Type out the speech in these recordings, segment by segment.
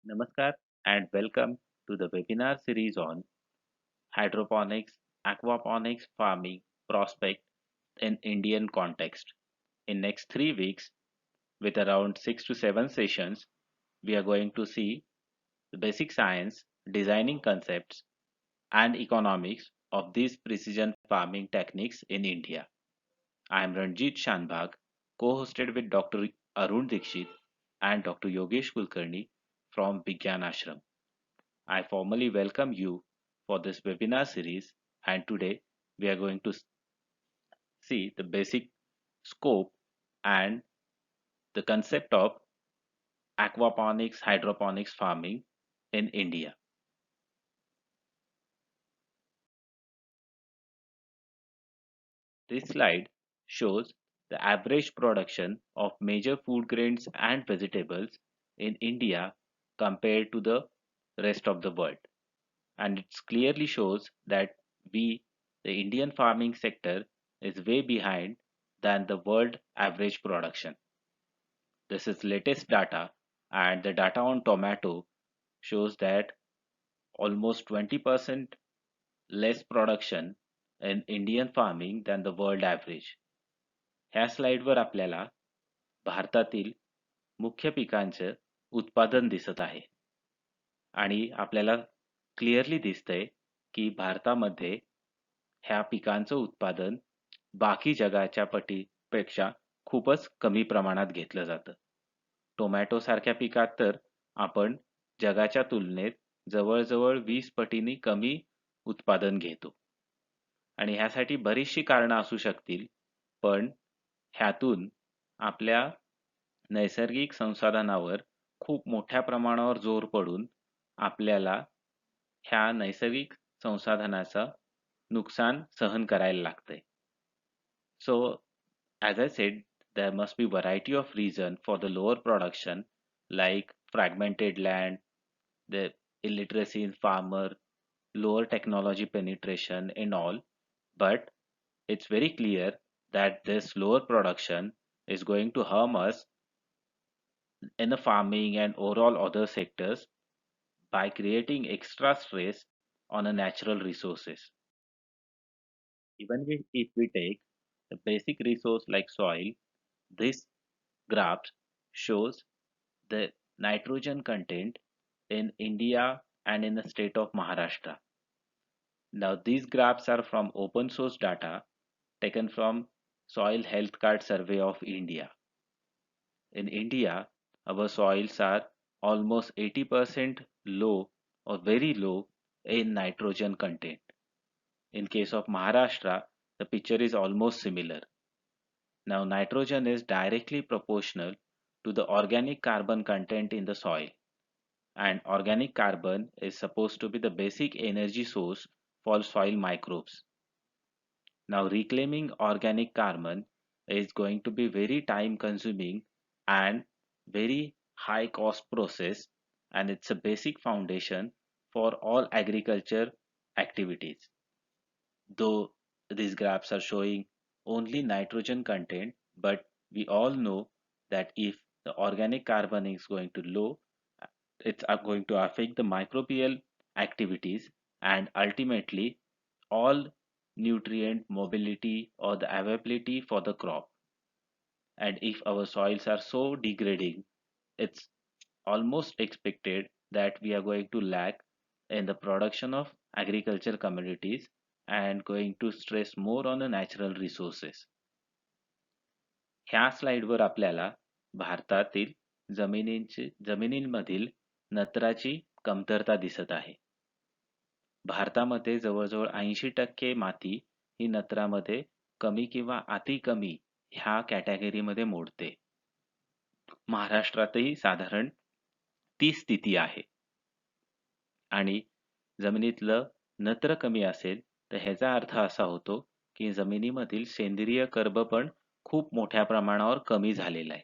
Namaskar and welcome to the webinar series on hydroponics, aquaponics farming prospect in Indian context. In next 3 weeks, with around 6 to 7 sessions, we are going to see the basic science, designing concepts and economics of these precision farming techniques in India. I am Ranjit Shanbhag, co-hosted with Dr. Arun Dikshit and Dr. Yogesh Kulkarni from Vigyan Ashram. I formally welcome you for this webinar series, and today we are going to see the basic scope and the concept of aquaponics hydroponics farming in India. This slide shows the average production of major food grains and vegetables in India compared to the rest of the world. And it clearly shows that we, the Indian farming sector, is way behind than the world average production. This is latest data, and the data on tomato shows that almost 20% less production in Indian farming than the world average. ह्या स्लाइडवर आपल्याला भारतातील मुख्य पिकांचे उत्पादन दिसत आहे आणि आपल्याला क्लिअरली दिसतंय की भारतामध्ये ह्या पिकांचं उत्पादन बाकी जगाच्या पटीपेक्षा खूपच कमी प्रमाणात घेतलं जातं. टोमॅटो सारख्या पिकात तर आपण जगाच्या तुलनेत जवळजवळ 20 पटींनी कमी उत्पादन घेतो. आणि ह्यासाठी बरीचशी कारणं असू शकतील, पण ह्यातून आपल्या नैसर्गिक संसाधनावर खूप मोठ्या प्रमाणावर जोर पडून आपल्याला ह्या नैसर्गिक संसाधनाचं नुकसान सहन करायला लागतंय. So, as I said, there must be variety of reason for the lower production, like fragmented land, the illiteracy in farmer, lower technology penetration and all. But it's very clear that this lower production is going to harm us in the farming and overall other sectors by creating extra stress on the natural resources. Even if we take the basic resource like soil, this graph shows the nitrogen content in India and in the state of Maharashtra. Now these graphs are from open source data taken from Soil Health Card Survey of India. In India, our soils are almost 80% low or very low in nitrogen content. In case of Maharashtra, the picture is almost similar. Now nitrogen is directly proportional to the organic carbon content in the soil, and organic carbon is supposed to be the basic energy source for soil microbes. Now reclaiming organic carbon is going to be very time consuming and very high cost process, and it's a basic foundation for all agriculture activities. Though these graphs are showing only nitrogen content, but we all know that if the organic carbon is going to low, it's going to affect the microbial activities and ultimately all nutrient mobility or the availability for the crop. And if our soils are so degrading, it's almost expected that we are going to lack in the production of agriculture commodities and going to stress more on the natural resources. ह्या स्लाइडवर आपल्याला भारतातील जमिनींमधील नत्राची कमतरता दिसत आहे. भारतामध्ये जवळजवळ 80% माती ही नत्रामध्ये कमी किंवा अति कमी ह्या कॅटेगरीमध्ये मोडते. महाराष्ट्रातही साधारण ती स्थिती आहे. आणि जमिनीतलं नत्र कमी असेल तर ह्याचा अर्थ असा होतो की जमिनीमधील सेंद्रिय कर्ब पण खूप मोठ्या प्रमाणावर कमी झालेला आहे.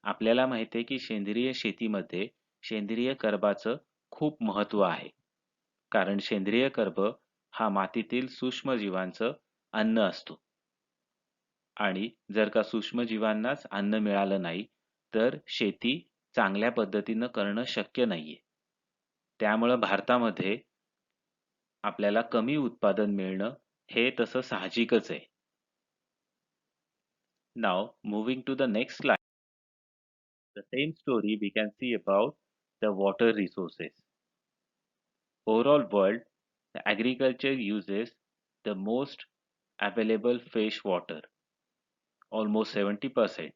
आपल्याला माहिती आहे की सेंद्रिय शेतीमध्ये सेंद्रिय कर्बाचं खूप महत्व आहे. कारण सेंद्रिय कर्ब हा मातीतील सूक्ष्मजीवांचं अन्न असतो. आणि जर का सूक्ष्मजीवांनाच अन्न मिळालं नाही तर शेती चांगल्या पद्धतीनं करणं शक्य नाहीये. त्यामुळं भारतामध्ये आपल्याला कमी उत्पादन मिळणं हे तसं साहजिकच आहे. Now, moving to the next slide, the same story we can see about the water resources. Overall world, the agriculture uses the most available fresh water, almost 70%,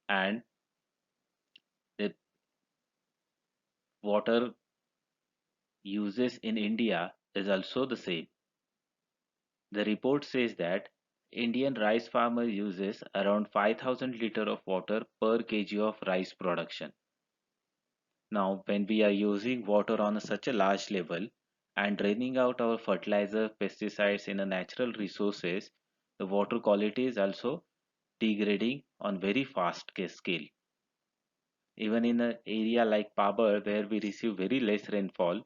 and the water uses in India is also the same. The report says that Indian rice farmer uses around 5,000 liter of water per kg of rice production. Now, when we are using water on such a large level and draining out our fertilizer, pesticides in a natural resources, the water quality is also degrading on very fast scale. Even in an area like Pabar, where we receive very less rainfall,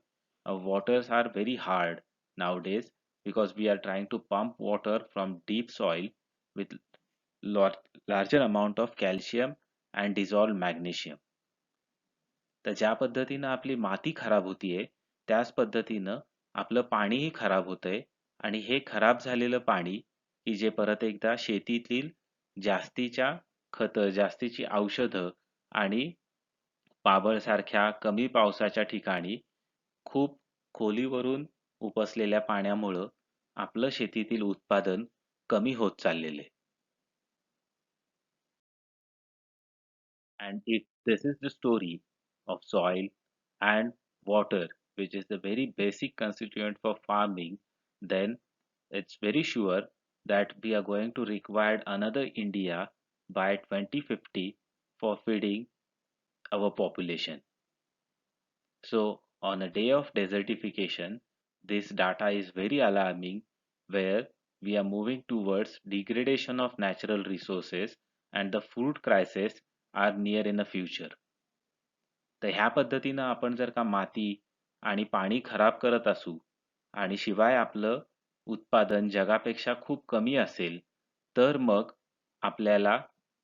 our waters are very hard nowadays because we are trying to pump water from deep soil with larger amount of calcium and dissolved magnesium. तर ज्या पद्धतीनं आपली माती खराब होतीये त्याच पद्धतीनं आपलं पाणीही खराब होतंय आणि हे खराब झालेलं पाणी की जे परत एकदा शेतीतील जास्तीच्या खतं, जास्तीची औषधं आणि पाबळसारख्या कमी पावसाच्या ठिकाणी खूप खोलीवरून उपसलेल्या पाण्यामुळं आपलं शेतीतील उत्पादन कमी होत चाललेलं आहे. And if this is the story of soil and water, which is the very basic constituent for farming, then it's very sure that we are going to require another India by 2050 for feeding our population. So, on a day of desertification, this data is very alarming where we are moving towards degradation of natural resources and the food crisis are near in the future. तर ह्या पद्धतीनं आपण जर का माती आणि पाणी खराब करत असू आणि शिवाय आपलं उत्पादन जगापेक्षा खूप कमी असेल तर मग आपल्याला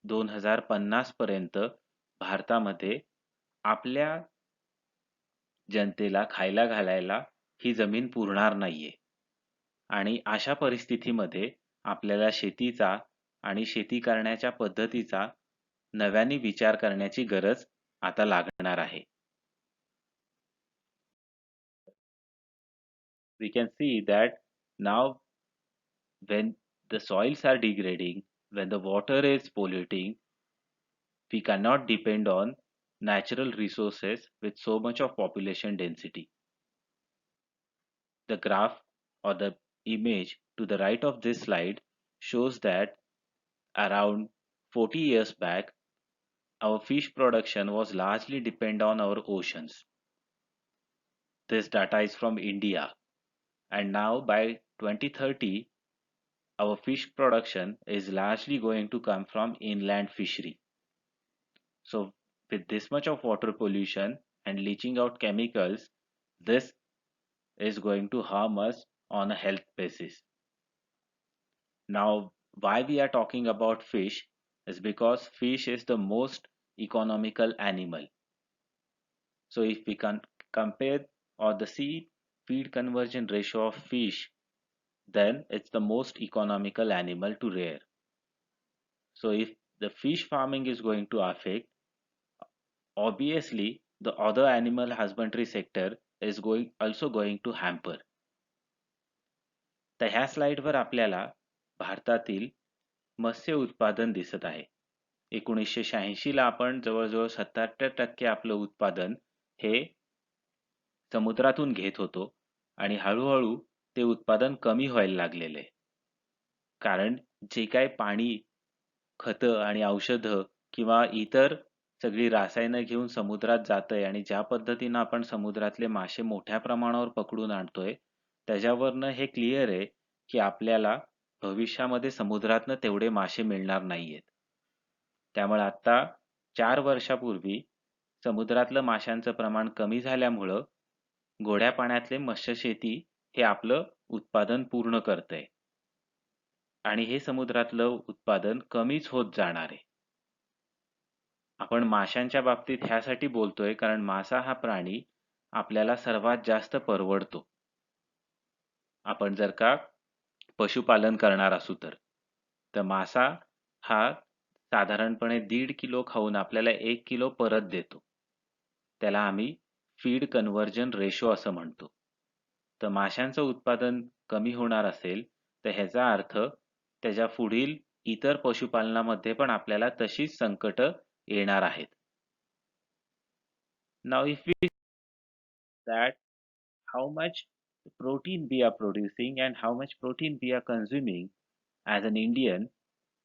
2050 पर्यंत भारतामध्ये आपल्या जनतेला खायला घालायला ही जमीन पुरणार नाहीये आणि अशा परिस्थितीमध्ये आपल्याला शेतीचा आणि शेती करण्याच्या पद्धतीचा नव्याने विचार करण्याची गरज आता लागणार आहे. We can see that now when the soils are degrading, when the water is polluting, we cannot depend on natural resources with so much of population density. The graph or the image to the right of this slide shows that around 40 years back, our fish production was largely dependent on our oceans. This data is from India. And now by 2030, our fish production is largely going to come from inland fishery. So with this much of water pollution and leaching out chemicals, this is going to harm us on a health basis. Now, why we are talking about fish is because fish is the most economical animal. So if we can compare or the seed feed conversion ratio of fish, then it's the most economical animal to rear. So if the fish farming is going to affect, obviously the other animal husbandry sector is also going to hamper. तर ह्या स्लाइडवर आपल्याला भारतातील मत्स्य उत्पादन दिसत आहे. 1986 ला आपण जवळजवळ 77% आपलं उत्पादन हे समुद्रातून घेत होतो आणि हळूहळू ते उत्पादन कमी व्हायला लागलेले कारण जे काय पाणी खतं आणि औषधं किंवा इतर सगळी रसायनं घेऊन समुद्रात जातंय आणि ज्या पद्धतीनं आपण समुद्रातले मासे मोठ्या प्रमाणावर पकडून आणतोय त्याच्यावरनं हे क्लिअर आहे की आपल्याला भविष्यामध्ये समुद्रातनं तेवढे मासे मिळणार नाहीयेत. त्यामुळे आता 4 वर्षापूर्वी समुद्रातलं माशांचं प्रमाण कमी झाल्यामुळं गोड्या पाण्यातले मत्स्यशेती हे आपलं उत्पादन पूर्ण करतंय आणि हे समुद्रातलं उत्पादन कमीच होत जाणार आहे. आपण माशांच्या बाबतीत ह्यासाठी बोलतोय कारण मासा हा प्राणी आपल्याला सर्वात जास्त परवडतो. आपण जर का पशुपालन करणार असू तर. तर मासा हा साधारणपणे 1.5 किलो खाऊन आपल्याला 1 किलो परत देतो. त्याला आम्ही फीड कन्व्हर्जन रेशो असं म्हणतो. तर माशांचं उत्पादन कमी होणार असेल तर ह्याचा अर्थ त्याच्या पुढील इतर पशुपालनामध्ये पण आपल्याला तशीच संकट येणार आहेत. Now if we that how much protein we are producing and how much protein we are consuming as an Indian,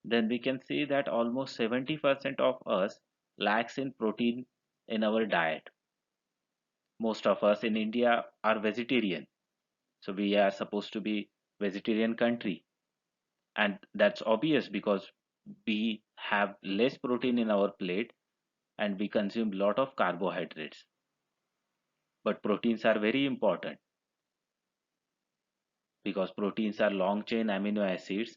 then we can see that almost 70% of us lacks in protein in our diet. Most of us in India are vegetarian. So we are supposed to be vegetarian country. And that's obvious because we have less protein in our plate and we consume lot of carbohydrates. But proteins are very important because proteins are long chain amino acids.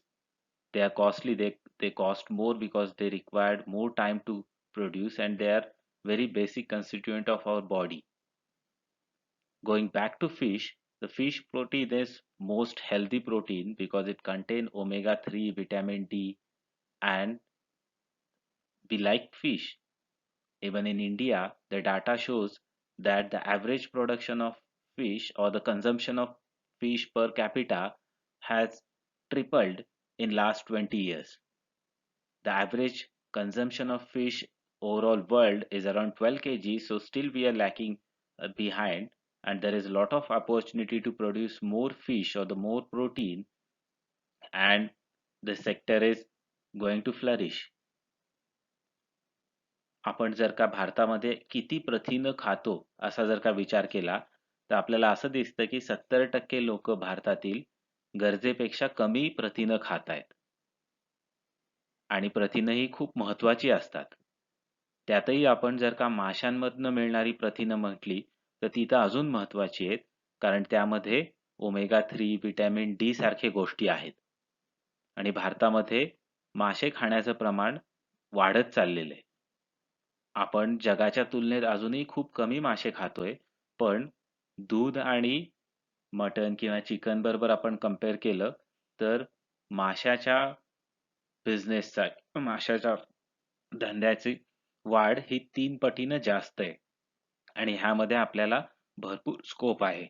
They are costly. They cost more because they required more time to produce and they are very basic constituent of our body. Going back to fish, the fish protein is most healthy protein because it contain omega-3, vitamin D, and we like fish. Even in India, the data shows that the average production of fish or the consumption of fish per capita has tripled in last 20 years. The average consumption of fish overall world is around 12 kg, so still we are lacking behind, and there is a lot of opportunity to produce more fish or the more protein, and the sector is going to flourish. आपण जर का भारतामध्ये किती प्रथिनं खातो असा जर का विचार केला तर आपल्याला असं दिसतं की 70% लोक भारतातील गरजेपेक्षा कमी प्रथिनं खात आहेत आणि प्रथिनं ही खूप महत्वाची असतात. त्यातही आपण जर का माशांमधनं मिळणारी प्रथिनं म्हटली तर ती तर अजून महत्वाची आहेत कारण त्यामध्ये ओमेगा 3 व्हिटॅमिन डी सारखे गोष्टी आहेत आणि भारतामध्ये मासे खाण्याचं प्रमाण वाढत चाललेलं आहे. आपण जगाच्या तुलनेत अजूनही खूप कमी मासे खातोय पण दूध आणि मटन किंवा चिकन बरोबर आपण कम्पेअर केलं तर माशाच्या बिझनेसचा माशाच्या धंद्याची वाढ ही 3 पटीनं जास्त आहे आणि ह्यामध्ये आपल्याला भरपूर स्कोप आहे.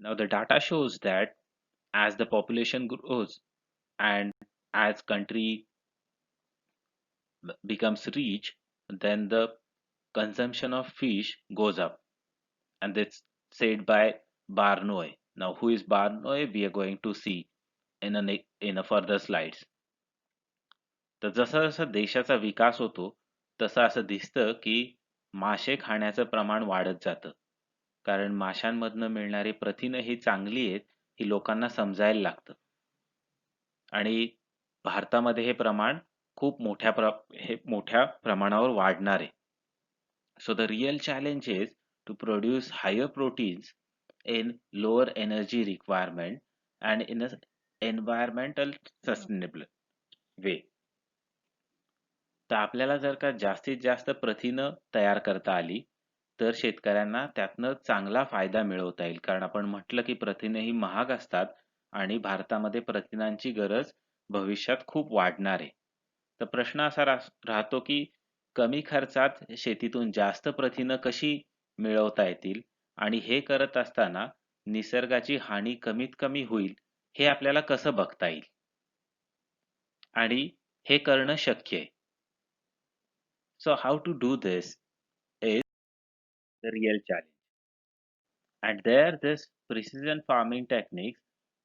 Now the data shows that as the population grows and as country becomes rich, then the consumption of fish goes up. And that's said by Barnoy. Now, who is Barnoy? We are going to see in a further slides. तर जसा जसा देशाचा विकास होतो तसं असं दिसतं की मासे खाण्याचं प्रमाण वाढत जातं कारण माशांमधनं मिळणारी प्रथिनं ही चांगली आहेत ही लोकांना समजायला लागतं आणि भारतामध्ये हे प्रमाण खूप मोठ्या प्रमाणावर वाढणार आहे. So the real challenge is to produce higher proteins in lower energy requirement and in an environmental sustainable way. तर आपल्याला जर का जास्तीत जास्त प्रथिनं तयार करता आली तर शेतकऱ्यांना त्यातनं चांगला फायदा मिळवता येईल कारण आपण म्हटलं की प्रथिने ही महाग असतात आणि भारतामध्ये प्रथिनांची गरज भविष्यात खूप वाढणार आहे. तर प्रश्न असा राहतो की कमी खर्चात शेतीतून जास्त प्रथिनं कशी मिळवता येतील आणि हे करत असताना निसर्गाची हानी कमीत कमी होईल हे आपल्याला कसं बघता येईल आणि हे करणं शक्य आहे. So how to do this is the real challenge. And there this precision farming techniques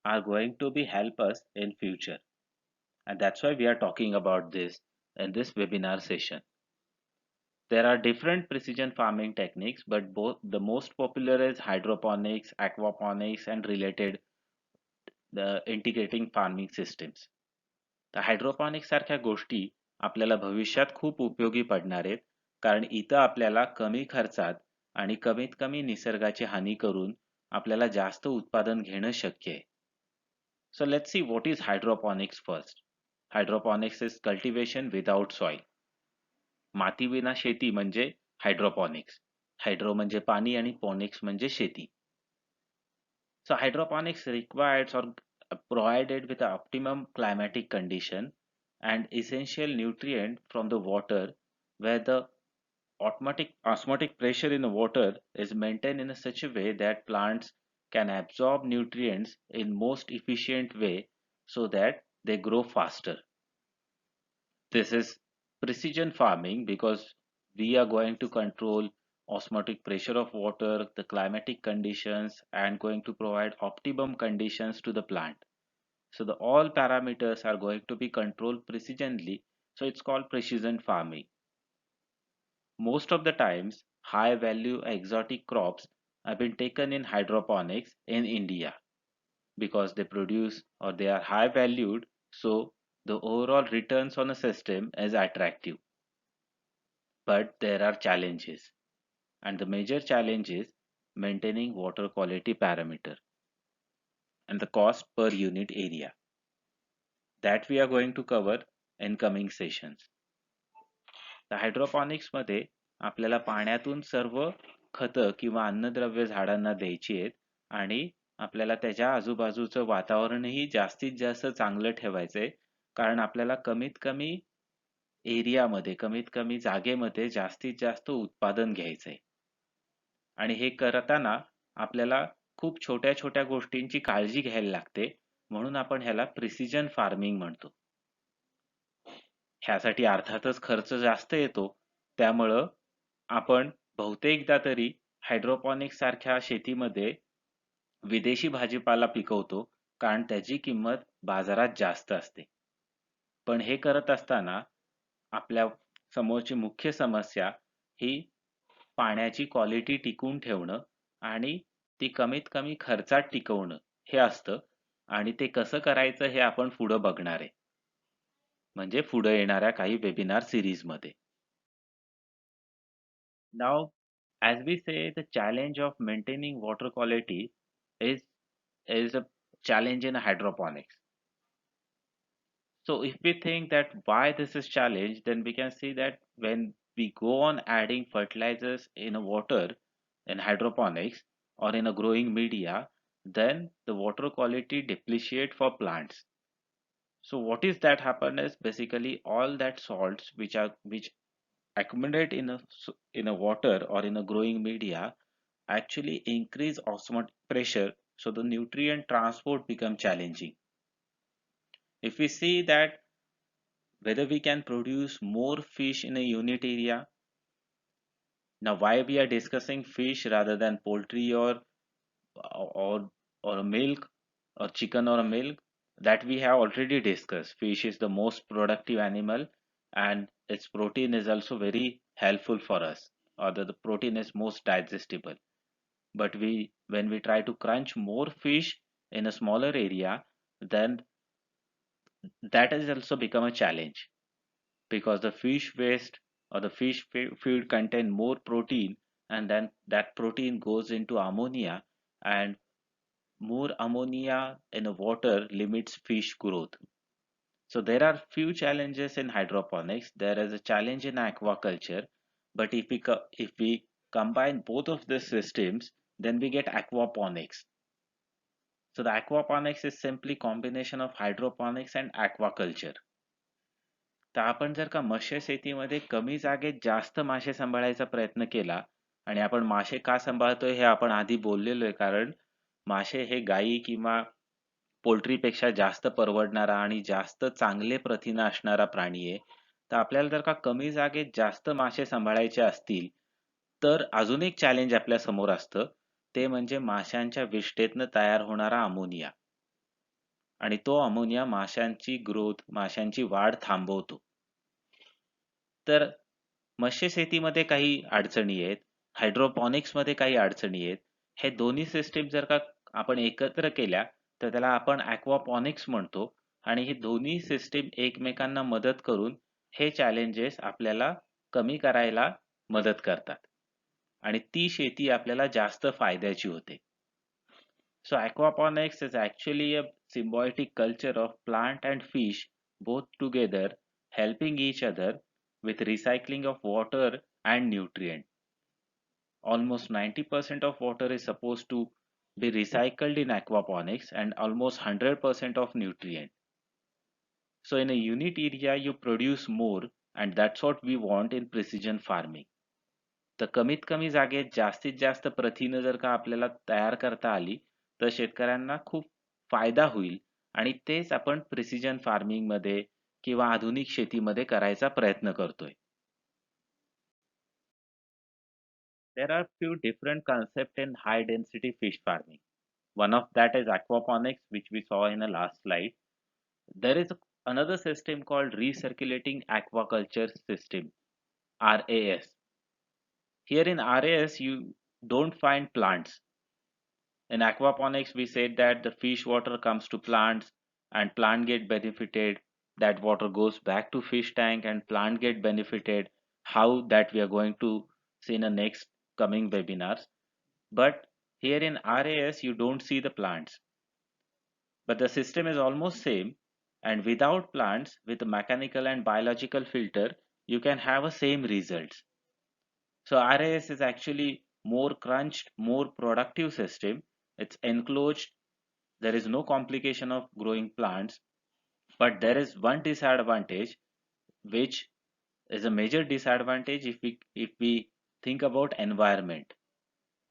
are going to be help us in future. And that's why we are talking about this in this webinar session. There are different precision farming techniques, but both the most popular is hydroponics, aquaponics, and related the integrating farming systems. तर hydroponics सारख्या गोष्टी आपल्याला भविष्यात खूप उपयोगी पडणार आहेत कारण इथं आपल्याला कमी खर्चात आणि कमीत कमी निसर्गाची हानी करून आपल्याला जास्त उत्पादन घेणं शक्य आहे. So let's see what is hydroponics first. Hydroponics is cultivation without soil. मातीविना शेती म्हणजे हायड्रोपॉनिक्स. हायड्रो म्हणजे पाणी आणि पॉनिक्स म्हणजे शेती. So hydroponics requires or provided with the optimum climatic condition and essential nutrient from the water where the osmotic pressure in the water is maintained in such a way that plants can absorb nutrients in most efficient way so that they grow faster. This is precision farming because we are going to control osmotic pressure of water, the climatic conditions, and going to provide optimum conditions to the plant. So the all parameters are going to be controlled precisely. So it's called precision farming. Most of the times, high value exotic crops have been taken in hydroponics in India because they produce or they are high valued. So the overall returns on a system is attractive. But there are challenges, and the major challenge is maintaining water quality parameter and the cost per unit area that we are going to cover in coming sessions. तर hydroponics मध्ये आपल्याला पाण्यातून सर्व खतं किंवा अन्नद्रव्य झाडांना द्यायची आहेत आणि आपल्याला त्याच्या आजूबाजूचं वातावरणही जास्तीत जास्त चांगलं ठेवायचंय कारण आपल्याला कमीत कमी एरियामध्ये कमीत कमी जागेमध्ये जास्तीत जास्त उत्पादन घ्यायचंय आणि हे करताना आपल्याला खूप छोट्या छोट्या गोष्टींची काळजी घ्यायला लागते म्हणून आपण ह्याला प्रिसिजन फार्मिंग म्हणतो. ह्यासाठी अर्थातच खर्च जास्त येतो त्यामुळं आपण बहुतेकदा तरी हायड्रोपॉनिक्स सारख्या शेतीमध्ये विदेशी भाजीपाला पिकवतो कारण त्याची किंमत बाजारात जास्त असते. पण हे करत असताना आपल्या समोरची मुख्य समस्या ही पाण्याची क्वालिटी टिकवून ठेवणं आणि ती कमीत कमी खर्चात टिकवणं हे असतं आणि ते कसं करायचं हे आपण पुढं बघणार आहे. म्हणजे पुढे येणाऱ्या काही वेबिनार सिरीज मध्ये. Now, as we say, the challenge of maintaining water quality is is a challenge in hydroponics. So if we think that why this is challenge, then we can see that when we go on adding fertilizers in a water in hydroponics or in a growing media, then the water quality depreciate for plants. So what is that happen is basically all that salts which accumulate in a water or in a growing media actually increase osmotic pressure, so the nutrient transport become challenging. If we see that whether we can produce more fish in a unit area, now why we are discussing fish rather than poultry or or milk or chicken or milk, that we have already discussed. Fish is the most productive animal and its protein is also very helpful for us, or the protein is most digestible. But when we try to crunch more fish in a smaller area, then that has also become a challenge because the fish waste or the feed contain more protein, and then that protein goes into ammonia, and more ammonia in the water limits fish growth. So there are few challenges in hydroponics. There is a challenge in aquaculture, but if we combine both of these systems, then we get aquaponics. So the aquaponics is simply combination of hydroponics and aquaculture. तर आपण जर का मत्स्य शेतीमध्ये कमी जागेत जास्त मासे सांभाळायचा प्रयत्न केला आणि आपण मासे का सांभाळतोय हे आपण आधी बोललेलो आहे कारण मासे हे गायी किंवा पोल्ट्रीपेक्षा जास्त परवडणारा आणि जास्त चांगले प्रथिन असणारा प्राणी आहे. तर आपल्याला जर का कमी जागेत जास्त मासे सांभाळायचे असतील तर अजून एक चॅलेंज आपल्या समोर असतं ते म्हणजे माशांच्या विष्ठेतनं तयार होणारा अमोनिया आणि तो अमोनिया माशांची ग्रोथ माशांची वाढ थांबवतो. तर मत्स्य शेतीमध्ये काही अडचणी आहेत, हायड्रोपॉनिक्स मध्ये काही अडचणी आहेत. हे दोन्ही सिस्टीम जर का आपण एकत्र केल्या तर त्याला आपण aquaponics म्हणतो आणि हे दोन्ही सिस्टीम एकमेकांना मदत करून हे चॅलेंजेस आपल्याला कमी करायला मदत करतात आणि ती शेती आपल्याला जास्त फायद्याची होते. So aquaponics is actually a symbiotic culture of plant and fish both together helping each other with recycling of water and nutrient. Almost 90% of water is supposed to be recycled in aquaponics and almost 100% of nutrient. So in a unit area, you produce more, and that's what we want in precision farming. तर कमीत कमी जागेत जास्तीत जास्त प्रथिनं जर का आपल्याला तयार करता आली तर शेतकऱ्यांना खूप फायदा होईल आणि तेच आपण प्रिसिजन फार्मिंग मध्ये किंवा आधुनिक शेतीमध्ये करायचा प्रयत्न करतोय. There are few different concepts in high density fish farming. One of that is aquaponics, which we saw in the last slide. There is another system called recirculating aquaculture system, RAS. Here in RAS, you don't find plants. In aquaponics, we said that the fish water comes to plants and plant get benefited. That water goes back to fish tank and plant get benefited. How that we are going to see in the next coming webinars. But here in RAS, you don't see the plants. But the system is almost same. And without plants, with a mechanical and biological filter, you can have a same results. So RAS is actually more crunched, more productive system. It's enclosed. There is no complication of growing plants, but there is one disadvantage, which is a major disadvantage if we think about environment.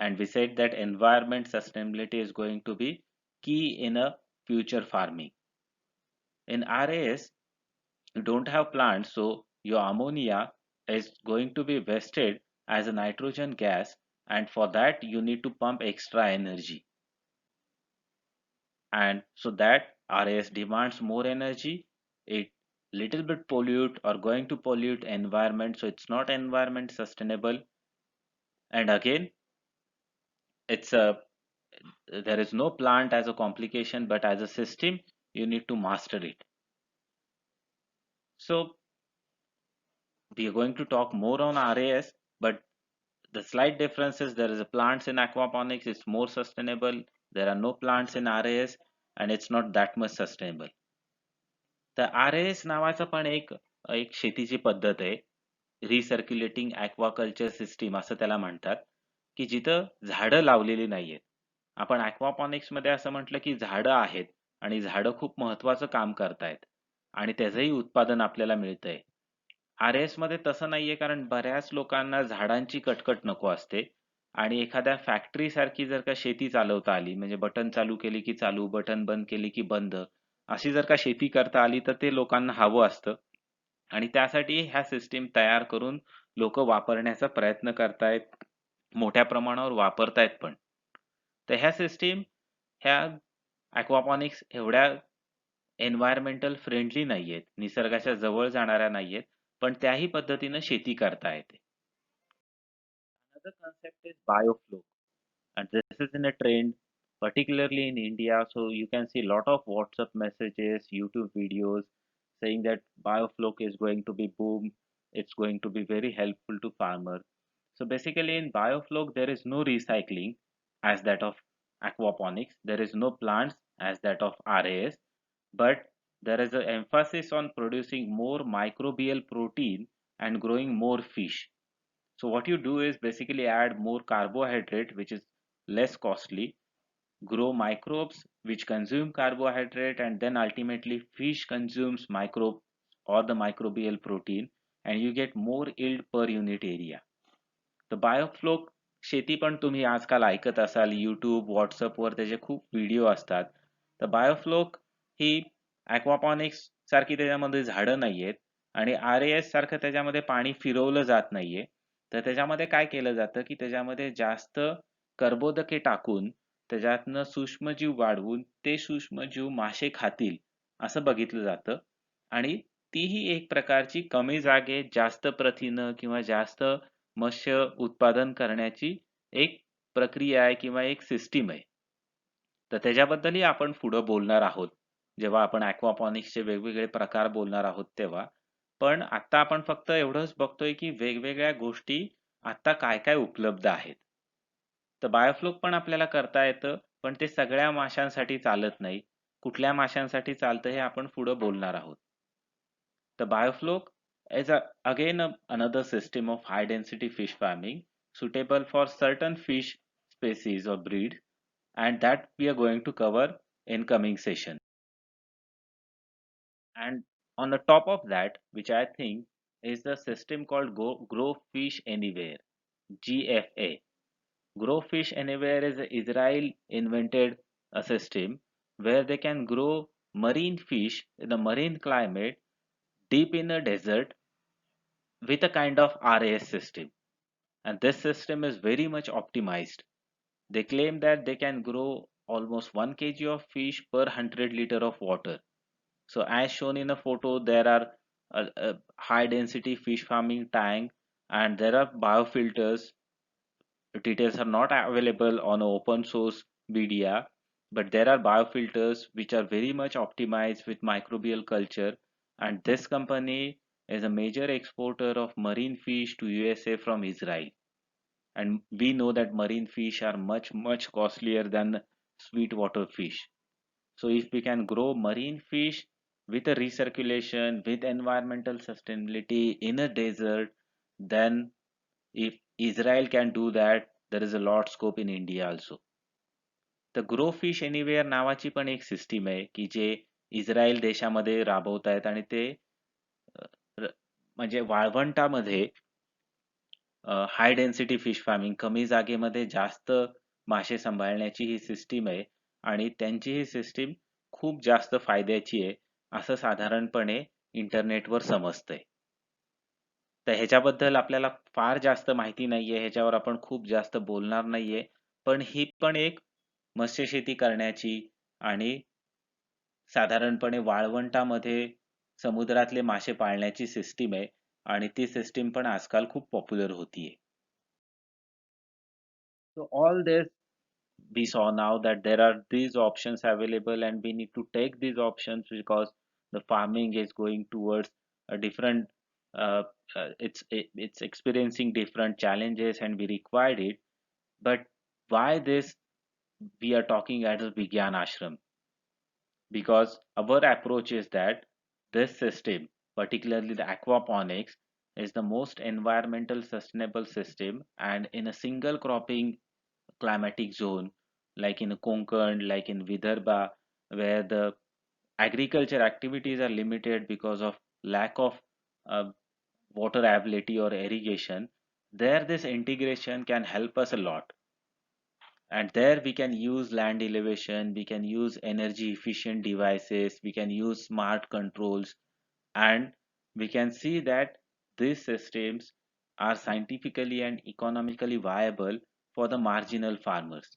And we said that environment sustainability is going to be key in a future farming. In RAS, you don't have plants, so your ammonia is going to be wasted as a nitrogen gas, and for that you need to pump extra energy. And so that RAS demands more energy, it little bit pollute or going to pollute environment, so it's not environment sustainable. And again, it's a there is no plant as a complication, but as a system you need to master it. So we are going to talk more on RAS, but the slight difference is there is a plants in aquaponics, it's more sustainable. There are no plants in RAS and it's not that much sustainable. तर RAS नावाचा पण एक एक शेतीची पद्धत आहे. रिसर्क्युलेटिंग aquaculture system असं त्याला म्हणतात, की जिथं झाडं लावलेली नाहीयेत. आपण ॲक्वापॉनिक्स मध्ये असं म्हटलं की झाडं आहेत आणि झाडं खूप महत्वाचं काम करतायत आणि त्याचंही उत्पादन आपल्याला मिळतंय. RAS मध्ये तसं नाहीये, कारण बऱ्याच लोकांना झाडांची कटकट नको असते आणि एखाद्या फॅक्टरी सारखी जर का शेती चालवता आली, म्हणजे बटन चालू केली की चालू, बटन बंद केली की बंद, अशी जर का शेती करता आली तर ते लोकांना हवं असतं आणि त्यासाठी ह्या सिस्टीम तयार करून लोक वापरण्याचा प्रयत्न करतायत, मोठ्या प्रमाणावर वापरतायत पण. तर ह्या सिस्टीम ह्या aquaponics एवढ्या एन्व्हायरमेंटल फ्रेंडली नाहीयेत, निसर्गाच्या जवळ जाणाऱ्या नाहीयेत, पण त्याही पद्धतीनं शेती करता येते. Another concept is bioflow, and this is in a trend, particularly in India. So you can see a lot of WhatsApp messages, YouTube videos saying that bioflow is going to be boom. It's going to be very helpful to farmer. So basically in bioflow, there is no recycling as that of aquaponics. There is no plants as that of RAS, but there is an emphasis on producing more microbial protein and growing more fish. So what you do is basically add more carbohydrate, which is less costly, grow microbes which consume carbohydrate, and then ultimately fish consumes microbe or the microbial protein, and you get more yield per unit area. The bioflow शेती पण तुम्ही आजकाल ऐकत असाल, YouTube, WhatsApp वर त्याचे खूप video असतात. तर बायोफ्लोक ही aquaponics सारखी त्याच्यामध्ये झाडं नाहीयेत आणि RAS सारखं त्याच्यामध्ये पाणी फिरवलं जात नाहीये. तर त्याच्यामध्ये काय केलं जातं की त्याच्यामध्ये जास्त कर्बोदके टाकून त्याच्यातनं सूक्ष्मजीव वाढवून ते सूक्ष्मजीव मासे खातील असं बघितलं जातं आणि तीही एक प्रकारची कमी जागेत जास्त प्रथिनं किंवा जास्त मत्स्य उत्पादन करण्याची एक प्रक्रिया आहे किंवा एक सिस्टीम आहे. तर त्याच्याबद्दलही आपण पुढं बोलणार आहोत जेव्हा आपण aquaponicsचे वेगवेगळे प्रकार बोलणार आहोत तेव्हा. पण आता आपण फक्त एवढंच बघतोय की वेगवेगळ्या गोष्टी आता काय काय उपलब्ध आहेत. तर बायोफ्लोक पण आपल्याला करता येतं, पण ते सगळ्या माशांसाठी चालत नाही. कुठल्या माशांसाठी चालतं हे आपण पुढं बोलणार आहोत. The biofloc is another system of high density fish farming suitable for certain fish species or breeds, and that we are going to cover in coming session. And on the top of that, which I think is the system called Grow Fish Anywhere, GFA. Grow Fish Anywhere is Israel invented a system where they can grow marine fish in a marine climate deep in a desert with a kind of RAS system. And this system is very much optimized. They claim that they can grow almost 1 kg of fish per 100 liter of water. So as shown in the photo, there are a high density fish farming tank and there are biofilters. Details are not available on open source media, but there are biofilters which are very much optimized with microbial culture. And this company is a major exporter of marine fish to USA from Israel. And we know that marine fish are much costlier than sweetwater fish. So if we can grow marine fish with a recirculation, with environmental sustainability in a desert, then if Israel can do that, there is a lot scope in India also. तर grow fish anywhere नावाची पण एक system आहे की जे इस्रायल देशामध्ये राबवतायत आणि ते म्हणजे वाळवंटामध्ये हाय डेन्सिटी फिश फार्मिंग कमी जागेमध्ये जास्त मासे सांभाळण्याची ही सिस्टीम आहे आणि त्यांची ही सिस्टीम खूप जास्त फायद्याची आहे असं साधारणपणे इंटरनेटवर समजतंय. तर ह्याच्याबद्दल आपल्याला फार जास्त माहिती नाहीये, ह्याच्यावर आपण खूप जास्त बोलणार नाहीये, पण ही पण एक मत्स्यशेती करण्याची आणि साधारणपणे वाळवंटामध्ये समुद्रातले मासे पाळण्याची सिस्टीम आहे आणि ती सिस्टीम पण आजकाल खूप पॉप्युलर होतीये. So all this we saw now that there are these options available and we need to take these options because the farming is going towards a different uh, it's experiencing different challenges and we required it. But why this we are talking as a Vigyan Ashram? Because our approach is that this system, particularly the aquaponics, is the most environmental sustainable system, and in a single cropping climatic zone like in Konkan, like in Vidarbha, where the agriculture activities are limited because of lack of uh, water availability or irrigation, there this integration can help us a lot. And there we can use land elevation, we can use energy efficient devices, we can use smart controls, and we can see that these systems are scientifically and economically viable for the marginal farmers.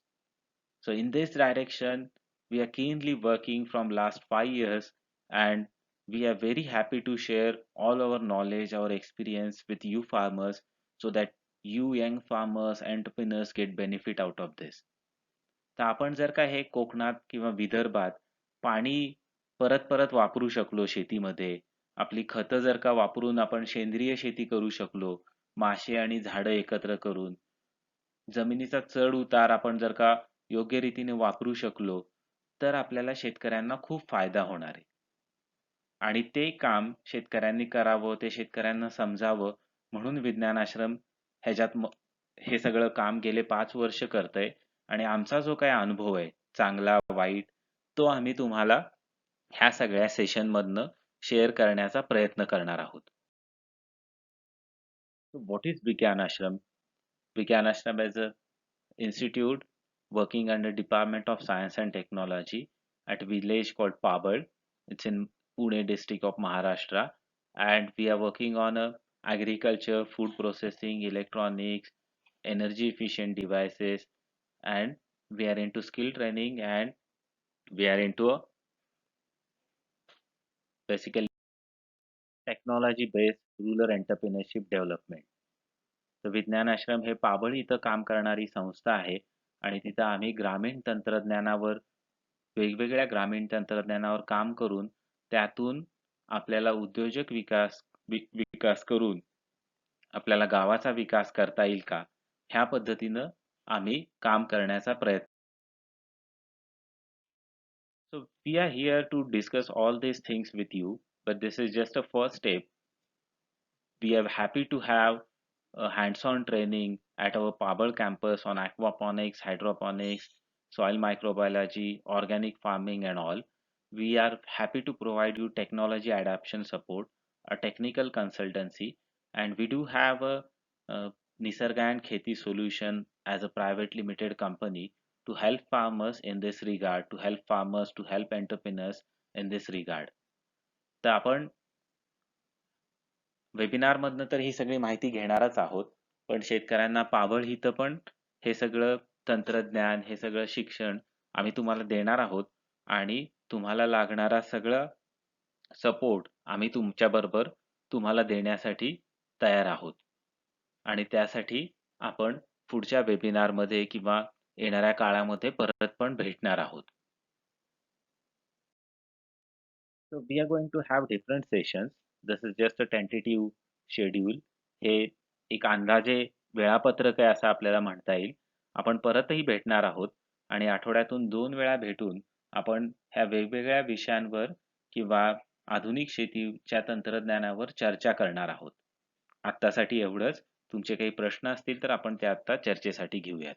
So in this direction, we are keenly working from last 5 years, and we are very happy to share all our knowledge, our experience with you farmers so that you young farmers, entrepreneurs get benefit out of this. तर आपण जर का हे कोकणात किंवा विदर्भात पाणी परत परत वापरू शकलो शेतीमध्ये, आपली खतं जर का वापरून आपण सेंद्रिय शेती करू शकलो, मासे आणि झाडं एकत्र करून, जमिनीचा चढ उतार आपण जर का योग्य रीतीने वापरू शकलो, तर आपल्याला शेतकऱ्यांना खूप फायदा होणार आहे. आणि ते काम शेतकऱ्यांनी करावं, ते शेतकऱ्यांना समजावं म्हणून विज्ञान आश्रम ह्याच्यात हे सगळं काम गेले 5 वर्ष करतंय आणि आमचा जो काही अनुभव आहे चांगला वाईट तो आम्ही तुम्हाला ह्या सगळ्या सेशन मधनं शेअर करण्याचा प्रयत्न करणार आहोत. So what is Vigyan Ashram? Vigyan Ashram is a institute working under Department of Science and Technology at a village called Pabad. It's in Pune district of Maharashtra, and we are working on agriculture, food processing, electronics, energy efficient devices, and we are into skill training and we are into a basically technology based rural entrepreneurship development. तर विज्ञान आश्रम हे पाबळ इथं काम करणारी संस्था आहे आणि तिथं आम्ही ग्रामीण तंत्रज्ञानावर वेगवेगळ्या ग्रामीण तंत्रज्ञानावर काम करून त्यातून आपल्याला उद्योजक विकास करून आपल्याला गावाचा विकास करता येईल का ह्या पद्धतीनं आम्ही काम करण्याचा प्रयत्न. So we are here to discuss all these things with you, but this is just a first step. We are happy to have a hands-on training at our Pabal campus on aquaponics, hydroponics, soil microbiology, organic farming and all. We are happy to provide you technology adaptation support, a technical consultancy, and we do have a Nisarga and Kheti solution as a private limited company to help farmers in this regard, to help farmers, to help entrepreneurs in this regard. तर आपण webinar मधनं तर ही सगळी माहिती घेणारच आहोत, पण शेतकऱ्यांना पाबळ हितं पण हे सगळं तंत्रज्ञान, हे सगळं शिक्षण आम्ही तुम्हाला देणार आहोत आणि तुम्हाला लागणारा सगळं सपोर्ट आम्ही तुमच्याबरोबर तुम्हाला देण्यासाठी तयार आहोत. आणि त्यासाठी आपण पुढच्या वेबिनारमध्ये किंवा येणाऱ्या काळामध्ये परत पण भेटणार आहोत. So we are going to have different sessions. This is just a tentative schedule. हे एक अंदाजे वेळापत्रक आहे असं आपल्याला म्हणता येईल. आपण परतही भेटणार आहोत आणि आठवड्यातून 2 वेळा भेटून आपण ह्या वेगवेगळ्या विषयांवर किंवा आधुनिक शेतीच्या तंत्रज्ञानावर चर्चा करणार आहोत. आत्तासाठी एवढंच. तुमचे काही प्रश्न असतील तर आपण ते आत्ता चर्चेसाठी घेऊयात.